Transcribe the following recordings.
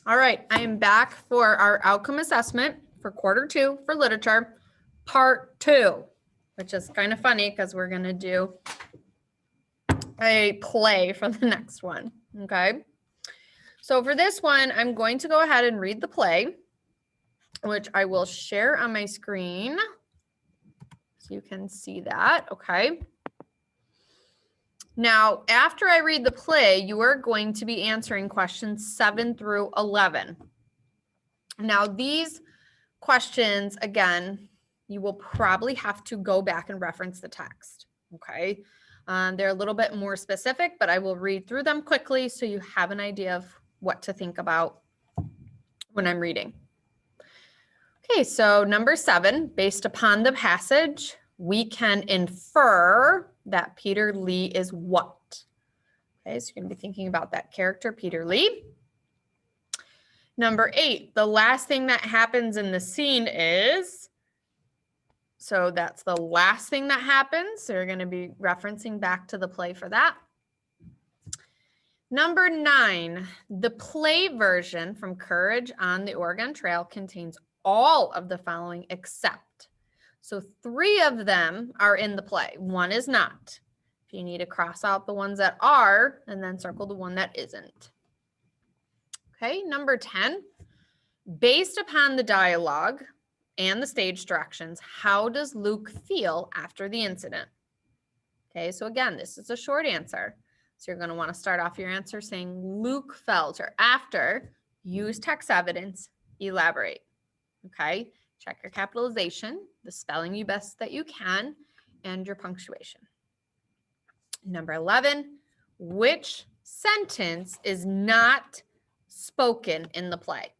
All right, I am back for our outcome assessment for quarter 2 for literature, part 2, which is kind of funny because we're going to do a play for the next one. Okay. So for this one, I'm going to go ahead and read the play, which I will share on my screen so you can see that. Okay. Now, after I read the play, you are going to be answering questions 7 through 11. Now, these questions, again, you will probably have to go back and reference the text. Okay. They're a little bit more specific, but I will read through them quickly so you have an idea of what to think about when I'm reading. Okay, so number 7, based upon the passage, we can infer that Peter Lee is what? Okay, so you're going to be thinking about that character, Peter Lee. Number 8, the last thing that happens in the scene is, so that's the last thing that happens. So you're going to be referencing back to the play for that. Number 9, the play version from Courage on the Oregon Trail contains all of the following except. So 3 of them are in the play. 1 is not. If you need to cross out the ones that are, and then circle the one that isn't. Okay, number 10, based upon the dialogue and the stage directions, how does Luke feel after the incident? Okay, so again, this is a short answer. So you're going to want to start off your answer saying Luke felt, or after, use text evidence, elaborate. Okay, check your capitalization, the spelling you best that you can, and your punctuation. Number 11, which sentence is not spoken in the play?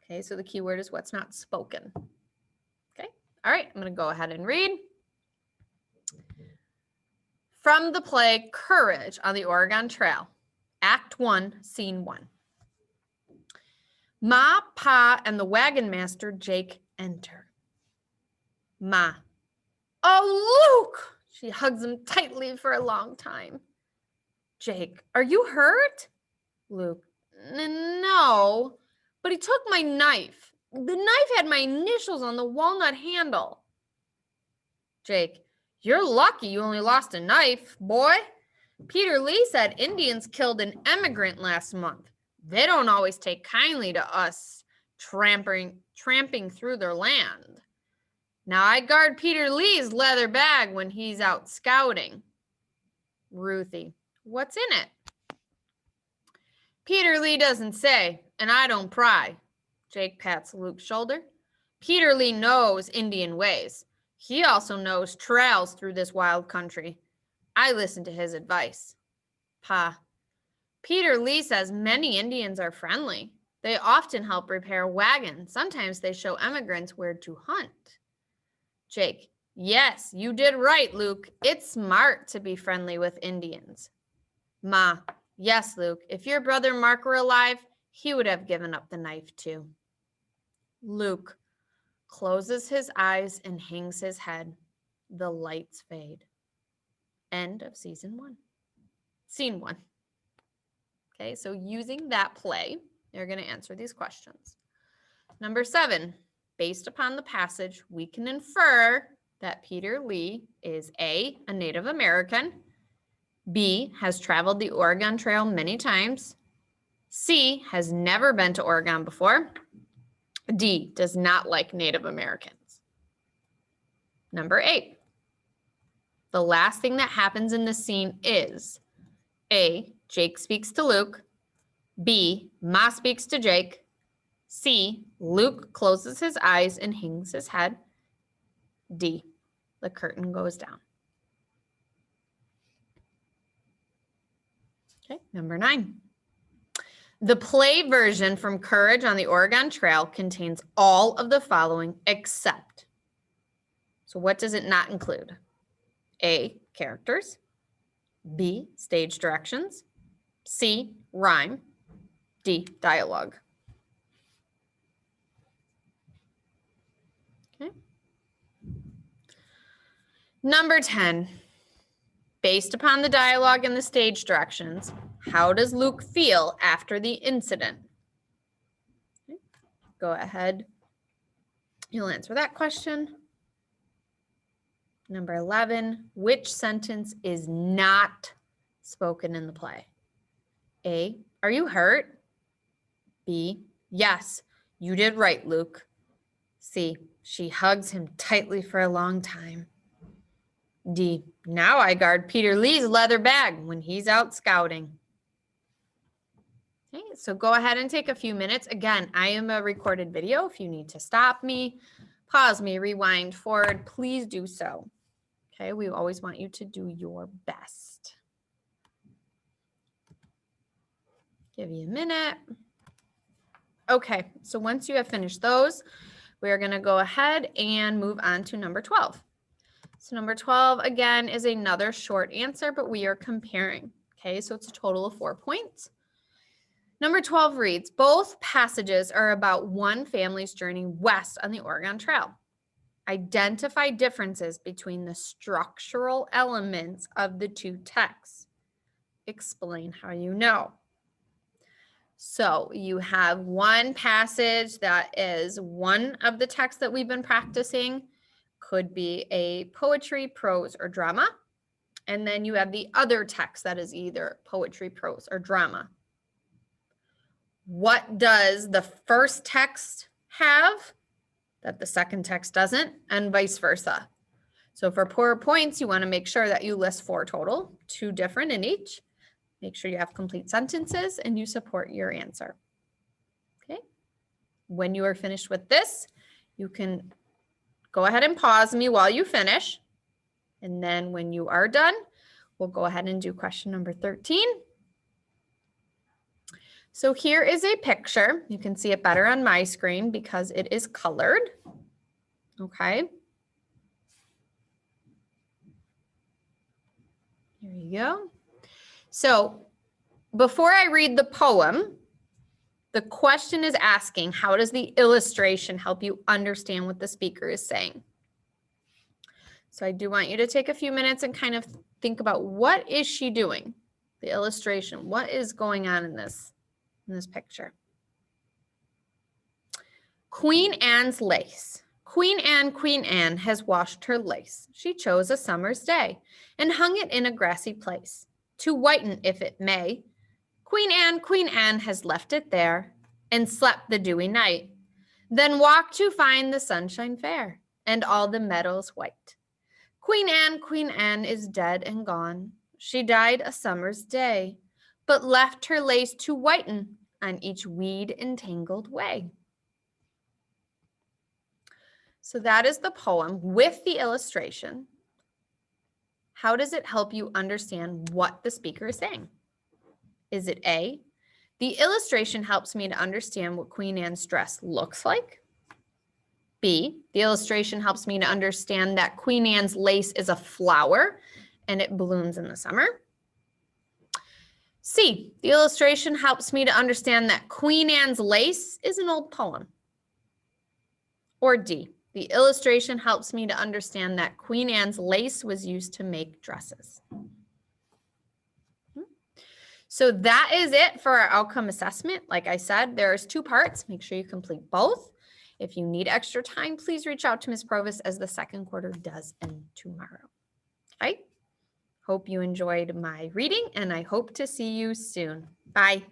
Okay, so the key word is what's not spoken. Okay, all right, I'm going to go ahead and read. From the play Courage on the Oregon Trail, Act 1, Scene 1. Ma, Pa, and the wagon master, Jake, enter. Ma. Oh, Luke! She hugs him tightly for a long time. Jake, are you hurt? Luke, no, but he took my knife. The knife had my initials on the walnut handle. Jake, you're lucky you only lost a knife, boy. Peter Lee said Indians killed an emigrant last month. They don't always take kindly to us tramping through their land. Now I guard Peter Lee's leather bag when he's out scouting. Ruthie, what's in it? Peter Lee doesn't say, and I don't pry. Jake pats Luke's shoulder. Peter Lee knows Indian ways. He also knows trails through this wild country. I listen to his advice. Pa, Peter Lee says many Indians are friendly. They often help repair wagons. Sometimes they show emigrants where to hunt. Jake, yes, you did right, Luke. It's smart to be friendly with Indians. Ma, yes, Luke. If your brother Mark were alive, he would have given up the knife too. Luke closes his eyes and hangs his head. The lights fade. End of Scene 1. Okay, so using that play, you're going to answer these questions. Number 7, based upon the passage, we can infer that Peter Lee is A, a Native American, B, has traveled the Oregon Trail many times, C, has never been to Oregon before, D, does not like Native Americans. Number 8, the last thing that happens in the scene is A, Jake speaks to Luke, B, Ma speaks to Jake, C, Luke closes his eyes and hangs his head, D, the curtain goes down. Okay, number 9. The play version from Courage on the Oregon Trail contains all of the following except. So what does it not include? A, characters, B, stage directions, C, rhyme, D, dialogue. Okay. Number 10, based upon the dialogue and the stage directions, how does Luke feel after the incident? go ahead. You'll answer that question. Number 11, which sentence is not spoken in the play? A, are you hurt? B, yes, you did right, Luke. C, she hugs him tightly for a long time. D, now I guard Peter Lee's leather bag when he's out scouting. Okay, so go ahead and take a few minutes. Again, I am a recorded video. If you need to stop me, pause me, rewind forward, please do so. Okay, we always want you to do your best. Give you a minute. Okay, so once you have finished those, we're going to go ahead and move on to number 12. So number 12, again, is another short answer, but we are comparing. Okay, so it's a total of 4 points. Number 12 reads, both passages are about one family's journey west on the Oregon Trail. Identify differences between the structural elements of the two texts. Explain how you know. So you have one passage that is one of the texts that we've been practicing. Could be a poetry, prose, or drama. And then you have the other text that is either poetry, prose, or drama. What does the first text have that the second text doesn't, and vice versa? So for 4 points, you want to make sure that you list 4 total, 2 different in each. Make sure you have complete sentences and you support your answer. Okay. When you are finished with this, you can go ahead and pause me while you finish. And then when you are done, we'll go ahead and do question number 13. So here is a picture. You can see it better on my screen because it is colored. Okay. Here you go. So before I read the poem, the question is asking, how does the illustration help you understand what the speaker is saying? So I do want you to take a few minutes and kind of think about, what is she doing? The illustration, what is going on in this picture? Queen Anne's lace. Queen Anne has washed her lace. She chose a summer's day and hung it in a grassy place to whiten if it may. Queen Anne has left it there and slept the dewy night, then walked to find the sunshine fair and all the meadows white. Queen Anne is dead and gone. She died a summer's day, but left her lace to whiten on each weed entangled way. So that is the poem with the illustration. How does it help you understand what the speaker is saying? Is it A, the illustration helps me to understand what Queen Anne's dress looks like? B, the illustration helps me to understand that Queen Anne's lace is a flower and it blooms in the summer? C, the illustration helps me to understand that Queen Anne's lace is an old poem? Or D, the illustration helps me to understand that Queen Anne's lace was used to make dresses? So that is it for our outcome assessment. Like I said, there's 2 parts. Make sure you complete both. If you need extra time, please reach out to Ms. Provost as the second quarter does end tomorrow. Okay? Hope you enjoyed my reading and I hope to see you soon. Bye.